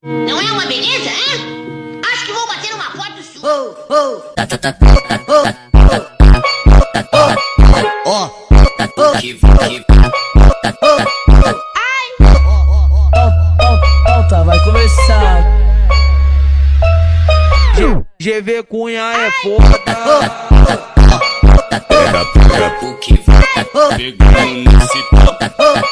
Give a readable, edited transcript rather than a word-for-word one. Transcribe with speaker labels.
Speaker 1: Não é uma beleza, hein? Acho que vou bater uma foto sua.
Speaker 2: Volta, vai começar. GV Cunha é foda.
Speaker 3: Pega o que vai pegando nesse pau.